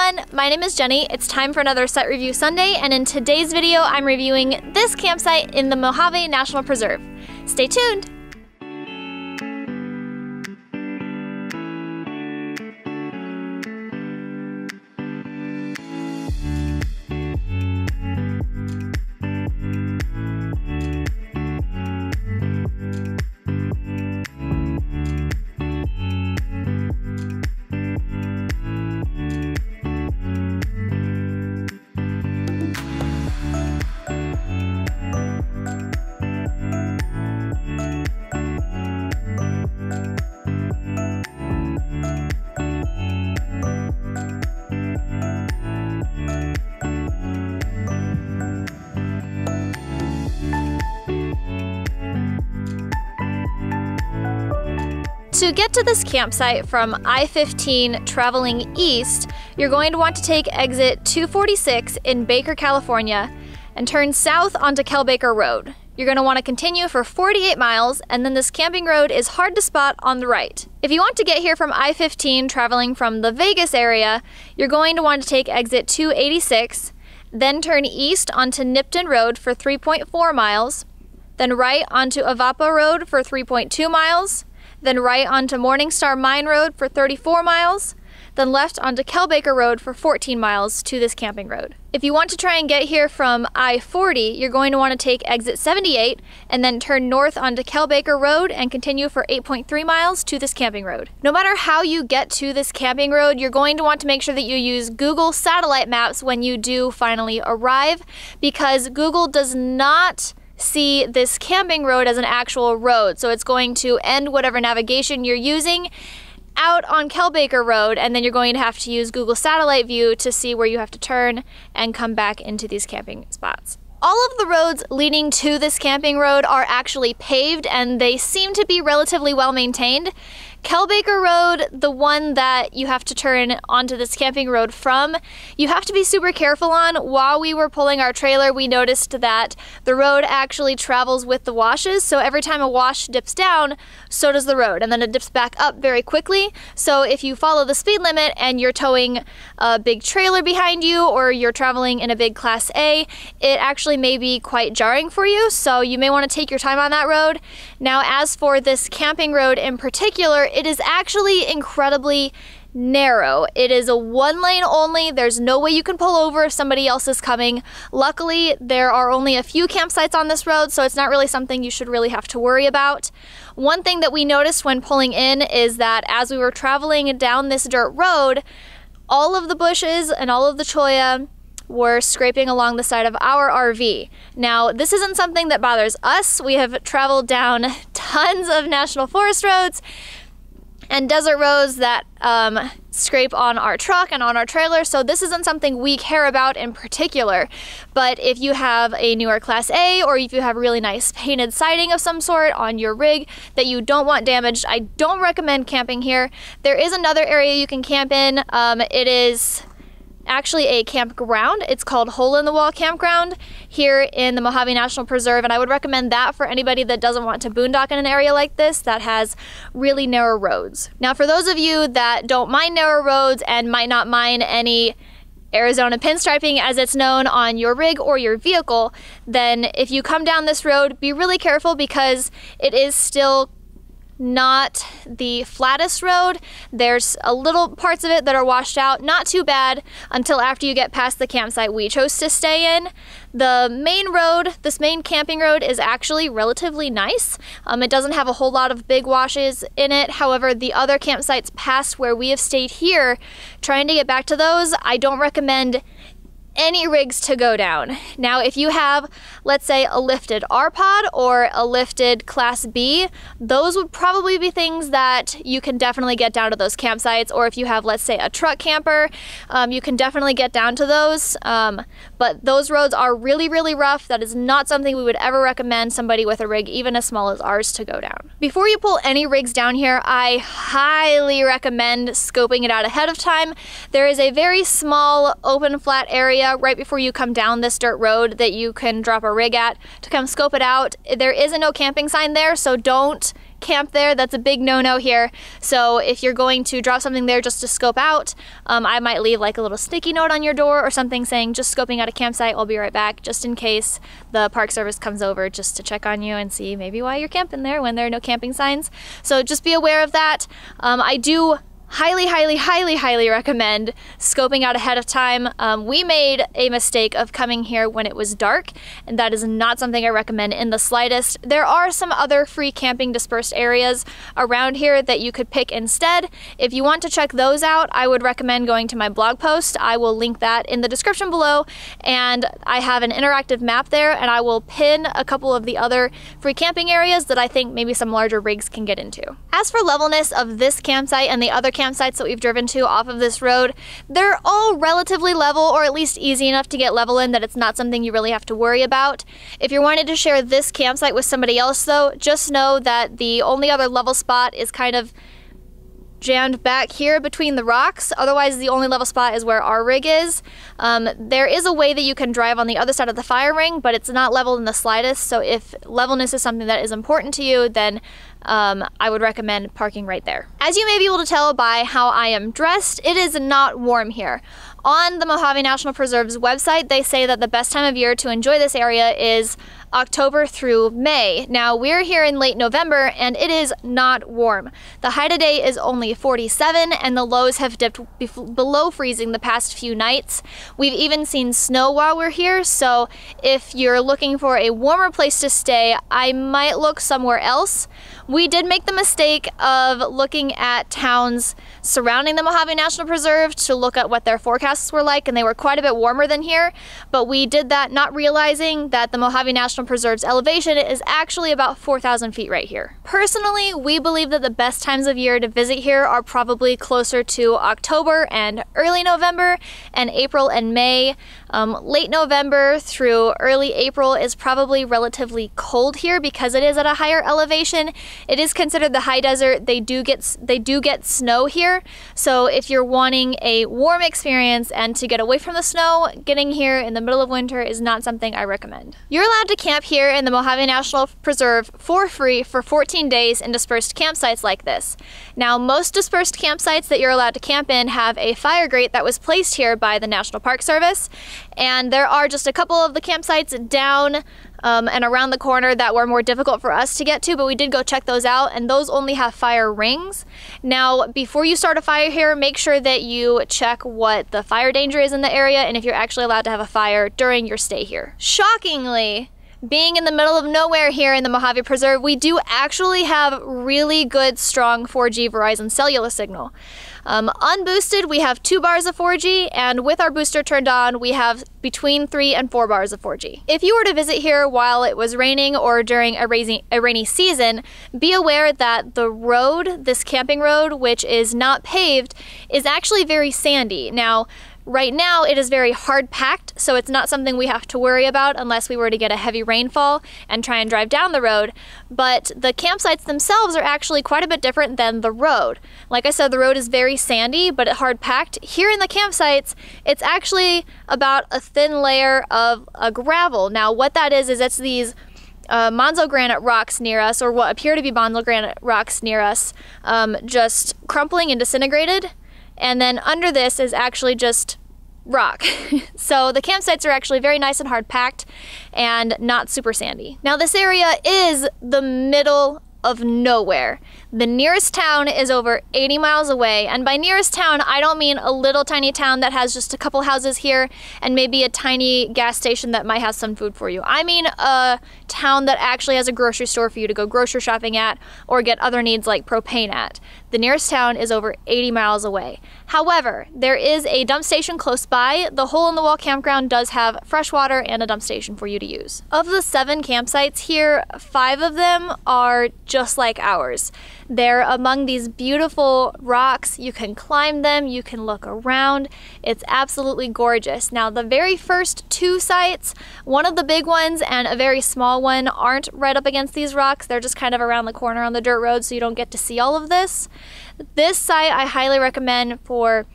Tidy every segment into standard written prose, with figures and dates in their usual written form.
everyone, my name is Jenny. It's time for another Site Review Sunday, and in today's video I'm reviewing this campsite in the Mojave National Preserve. Stay tuned! To get to this campsite from I-15 traveling east, you're going to want to take exit 246 in Baker, California, and turn south onto Kelbaker Road. You're going to want to continue for 48 miles, and then this camping road is hard to spot on the right. If you want to get here from I-15 traveling from the Vegas area, you're going to want to take exit 286, then turn east onto Nipton Road for 3.4 miles, then right onto Avapa Road for 3.2 miles, then right onto Morningstar Mine Road for 34 miles, then left onto Kelbaker Road for 14 miles to this camping road. If you want to try and get here from I-40, you're going to want to take exit 78 and then turn north onto Kelbaker Road and continue for 8.3 miles to this camping road. No matter how you get to this camping road, you're going to want to make sure that you use Google satellite maps when you do finally arrive, because Google does not see this camping road as an actual road, so it's going to end whatever navigation you're using out on Kelbaker Road, and then you're going to have to use Google Satellite View to see where you have to turn and come back into these camping spots. All of the roads leading to this camping road are actually paved, and they seem to be relatively well maintained. Kelbaker Road, the one that you have to turn onto this camping road from, you have to be super careful on. While we were pulling our trailer, we noticed that the road actually travels with the washes, so every time a wash dips down, so does the road, and then it dips back up very quickly. So if you follow the speed limit and you're towing a big trailer behind you, or you're traveling in a big Class A, it actually may be quite jarring for you, so you may want to take your time on that road. Now, as for this camping road in particular, it is actually incredibly narrow. It is a one lane only. There's no way you can pull over if somebody else is coming. Luckily, there are only a few campsites on this road, so it's not really something you should really have to worry about. One thing that we noticed when pulling in is that as we were traveling down this dirt road, all of the bushes and all of the cholla were scraping along the side of our RV. Now, this isn't something that bothers us. We have traveled down tons of national forest roads and desert roads that scrape on our truck and on our trailer, so this isn't something we care about in particular. But if you have a newer Class A, or if you have really nice painted siding of some sort on your rig that you don't want damaged, I don't recommend camping here. There is another area you can camp in. It is actually a campground. It's called Hole in the Wall Campground here in the Mojave National Preserve, and I would recommend that for anybody that doesn't want to boondock in an area like this that has really narrow roads. Now, for those of you that don't mind narrow roads and might not mind any Arizona pinstriping, as it's known, on your rig or your vehicle, then if you come down this road, be really careful, because it is still not the flattest road. There's a little parts of it that are washed out, not too bad until after you get past the campsite we chose to stay in. The main road, this main camping road, is actually relatively nice. It doesn't have a whole lot of big washes in it. However, the other campsites past where we have stayed here, trying to get back to those, I don't recommend any rigs to go down. Now, if you have, let's say, a lifted R-Pod or a lifted Class B, those would probably be things that you can definitely get down to those campsites. Or if you have, let's say, a truck camper, you can definitely get down to those. But those roads are really, really rough. That is not something we would ever recommend somebody with a rig, even as small as ours, to go down. Before you pull any rigs down here, I highly recommend scoping it out ahead of time. There is a very small open flat area right before you come down this dirt road that you can drop a rig at to come scope it out. There is a no camping sign there, so don't camp there. That's a big no-no here. So if you're going to drop something there just to scope out, I might leave like a little sticky note on your door or something saying just scoping out a campsite, I'll be right back, just in case the Park Service comes over just to check on you and see maybe why you're camping there when there are no camping signs. So just be aware of that. I do highly recommend scoping out ahead of time. We made a mistake of coming here when it was dark, and that is not something I recommend in the slightest. There are some other free camping dispersed areas around here that you could pick instead. If you want to check those out, I would recommend going to my blog post. I will link that in the description below, and I have an interactive map there, and I will pin a couple of the other free camping areas that I think maybe some larger rigs can get into. As for levelness of this campsite and the other campsites that we've driven to off of this road, they're all relatively level, or at least easy enough to get level in that it's not something you really have to worry about. If you're wanting to share this campsite with somebody else though, just know that the only other level spot is kind of jammed back here between the rocks. Otherwise, the only level spot is where our rig is. There is a way that you can drive on the other side of the fire ring, but it's not level in the slightest. So if levelness is something that is important to you, then I would recommend parking right there. As you may be able to tell by how I am dressed, it is not warm here. On the Mojave National Preserve's website, they say that the best time of year to enjoy this area is October through May. Now, we're here in late November and it is not warm. The high today is only 47 and the lows have dipped below freezing the past few nights. We've even seen snow while we're here, so if you're looking for a warmer place to stay, I might look somewhere else. We did make the mistake of looking at towns surrounding the Mojave National Preserve to look at what their forecasts were like, and they were quite a bit warmer than here, but we did that not realizing that the Mojave National Preserve's elevation is actually about 4,000 feet right here. Personally, we believe that the best times of year to visit here are probably closer to October and early November, and April and May. Late November through early April is probably relatively cold here because it is at a higher elevation. It is considered the high desert. They do get snow here. So if you're wanting a warm experience and to get away from the snow, getting here in the middle of winter is not something I recommend. You're allowed to camp here in the Mojave National Preserve for free for 14 days in dispersed campsites like this. Now, most dispersed campsites that you're allowed to camp in have a fire grate that was placed here by the National Park Service. And there are just a couple of the campsites down and around the corner that were more difficult for us to get to, but we did go check those out, and those only have fire rings. Now, before you start a fire here, make sure that you check what the fire danger is in the area and if you're actually allowed to have a fire during your stay here. Shockingly, being in the middle of nowhere here in the Mojave Preserve, we do actually have really good, strong 4G Verizon cellular signal. Unboosted, we have 2 bars of 4G, and with our booster turned on, we have between 3 and 4 bars of 4G. If you were to visit here while it was raining or during a rainy season, be aware that the road, this camping road, which is not paved, is actually very sandy. Now, right now, it is very hard packed, so it's not something we have to worry about unless we were to get a heavy rainfall and try and drive down the road. But the campsites themselves are actually quite a bit different than the road. Like I said, the road is very sandy, but hard packed. Here in the campsites, it's actually about a thin layer of gravel. Now, what that is it's these Monzo granite rocks near us, or what appear to be Monzo granite rocks near us, just crumpling and disintegrated. And then under this is actually just rock. So the campsites are actually very nice and hard packed and not super sandy. Now, this area is the middle of nowhere. The nearest town is over 80 miles away, and by nearest town, I don't mean a little tiny town that has just a couple houses here and maybe a tiny gas station that might have some food for you. I mean a town that actually has a grocery store for you to go grocery shopping at or get other needs like propane at. The nearest town is over 80 miles away. However, there is a dump station close by. The Hole in the Wall campground does have fresh water and a dump station for you to use. Of the 7 campsites here, 5 of them are just like ours. They're among these beautiful rocks. You can climb them, you can look around. It's absolutely gorgeous. Now, the very first 2 sites, one of the big ones and a very small one, aren't right up against these rocks. They're just kind of around the corner on the dirt road, so you don't get to see all of this. This site I highly recommend for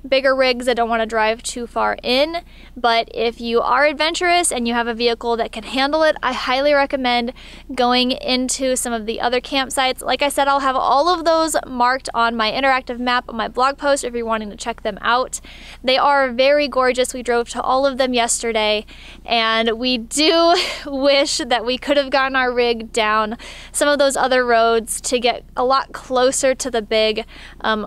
bigger rigs that don't want to drive too far in. But if you are adventurous and you have a vehicle that can handle it, I highly recommend going into some of the other campsites. Like I said, I'll have all of those marked on my interactive map on my blog post if you're wanting to check them out. They are very gorgeous. We drove to all of them yesterday, and we do wish that we could have gotten our rig down some of those other roads to get a lot closer to the big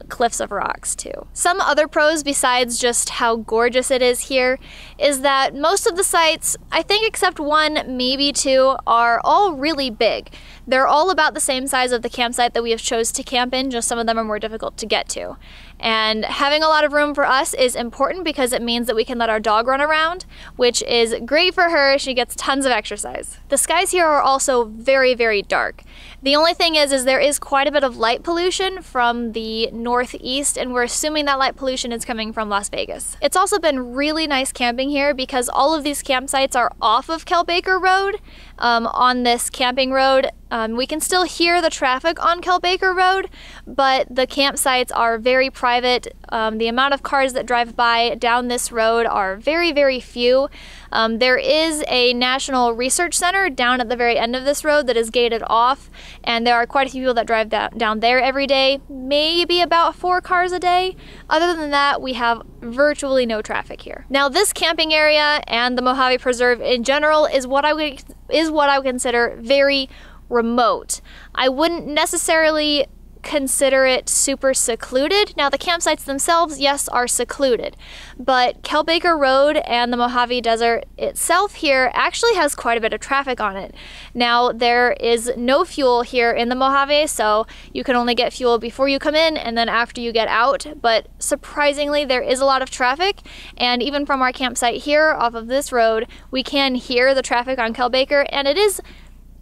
cliffs of rocks too. Some other pros besides just how gorgeous it is here is that most of the sites, I think except one, maybe two, are all really big. They're all about the same size of the campsite that we have chose to camp in, just some of them are more difficult to get to. And having a lot of room for us is important because it means that we can let our dog run around, which is great for her. She gets tons of exercise. The skies here are also very, very dark. The only thing is there is quite a bit of light pollution from the northeast, and we're assuming that light pollution is coming from Las Vegas. It's also been really nice camping here because all of these campsites are off of Kelbaker Road. On this camping road, we can still hear the traffic on Kelbaker Road, but the campsites are very private. The amount of cars that drive by down this road are very, very few. There is a National Research Center down at the very end of this road that is gated off, and there are quite a few people that drive down there every day, maybe about 4 cars a day. Other than that, we have virtually no traffic here. Now, this camping area and the Mojave Preserve in general is what I would consider very remote. I wouldn't necessarily consider it super secluded. Now, the campsites themselves, yes, are secluded, but Kelbaker Road and the Mojave Desert itself here actually has quite a bit of traffic on it. Now, there is no fuel here in the Mojave, so you can only get fuel before you come in and then after you get out, but surprisingly, there is a lot of traffic, and even from our campsite here off of this road, we can hear the traffic on Kelbaker, and it is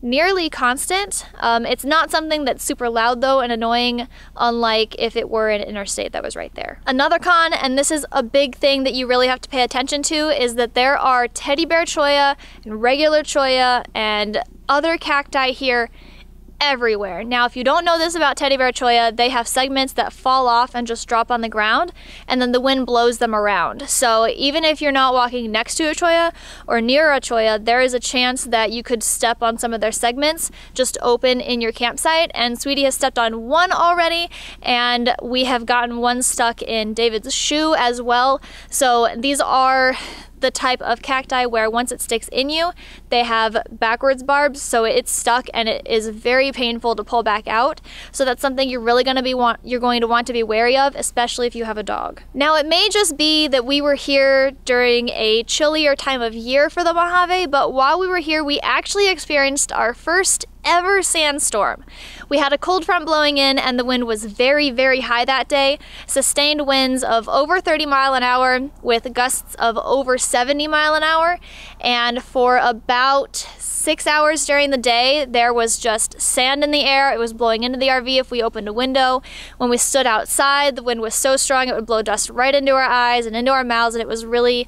nearly constant. It's not something that's super loud though and annoying, unlike if it were an interstate that was right there. Another con, and this is a big thing that you really have to pay attention to, is that there are teddy bear cholla and regular cholla and other cacti here everywhere. Now, if you don't know this about teddy bear cholla, they have segments that fall off and just drop on the ground, and then the wind blows them around. So even if you're not walking next to a cholla or near a cholla, there is a chance that you could step on some of their segments just open in your campsite, and Sweetie has stepped on one already, and we have gotten one stuck in David's shoe as well. So these are the type of cacti where once it sticks in you, they have backwards barbs, so it's stuck and it is very painful to pull back out. So that's something you're really going to want to be wary of, especially if you have a dog. Now, it may just be that we were here during a chillier time of year for the Mojave, but while we were here, we actually experienced our first ever sandstorm. We had a cold front blowing in and the wind was very, very high that day. Sustained winds of over 30 mile an hour with gusts of over 70 mile an hour. And for about 6 hours during the day, there was just sand in the air. It was blowing into the RV if we opened a window. When we stood outside, the wind was so strong it would blow dust right into our eyes and into our mouths, and it was really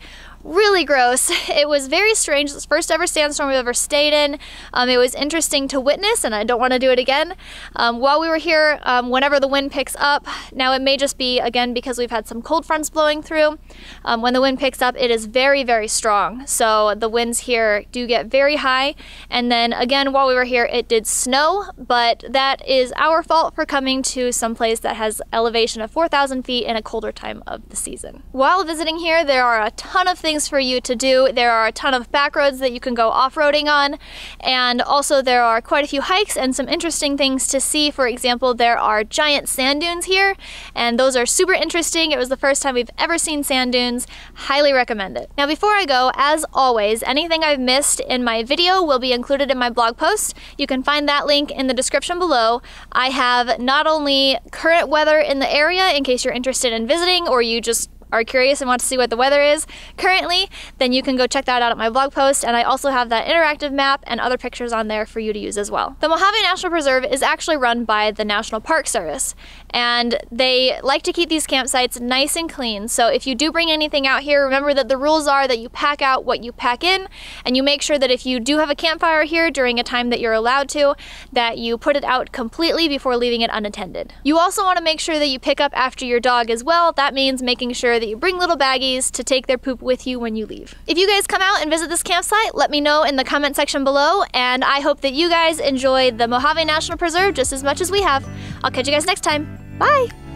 gross. It was very strange. It's the first ever sandstorm we've ever stayed in. It was interesting to witness, and I don't want to do it again. While we were here, whenever the wind picks up, now it may just be, again, because we've had some cold fronts blowing through. When the wind picks up, it is very, very strong. So the winds here do get very high. And then again, while we were here, it did snow, but that is our fault for coming to some place that has elevation of 4,000 feet in a colder time of the season. While visiting here, there are a ton of things for you to do. There are a ton of back roads that you can go off-roading on, and also there are quite a few hikes and some interesting things to see. For example, there are giant sand dunes here, and those are super interesting. It was the first time we've ever seen sand dunes. Highly recommend it. Now, before I go, as always, anything I've missed in my video will be included in my blog post. You can find that link in the description below. I have not only current weather in the area in case you're interested in visiting or you just are curious and want to see what the weather is currently, then you can go check that out at my blog post, and I also have that interactive map and other pictures on there for you to use as well. The Mojave National Preserve is actually run by the National Park Service, and they like to keep these campsites nice and clean. So if you do bring anything out here, remember that the rules are that you pack out what you pack in, and you make sure that if you do have a campfire here during a time that you're allowed to, that you put it out completely before leaving it unattended. You also want to make sure that you pick up after your dog as well. That means making sure sure that you bring little baggies to take their poop with you when you leave. If you guys come out and visit this campsite, let me know in the comment section below, and I hope that you guys enjoy the Mojave National Preserve just as much as we have. I'll catch you guys next time. Bye!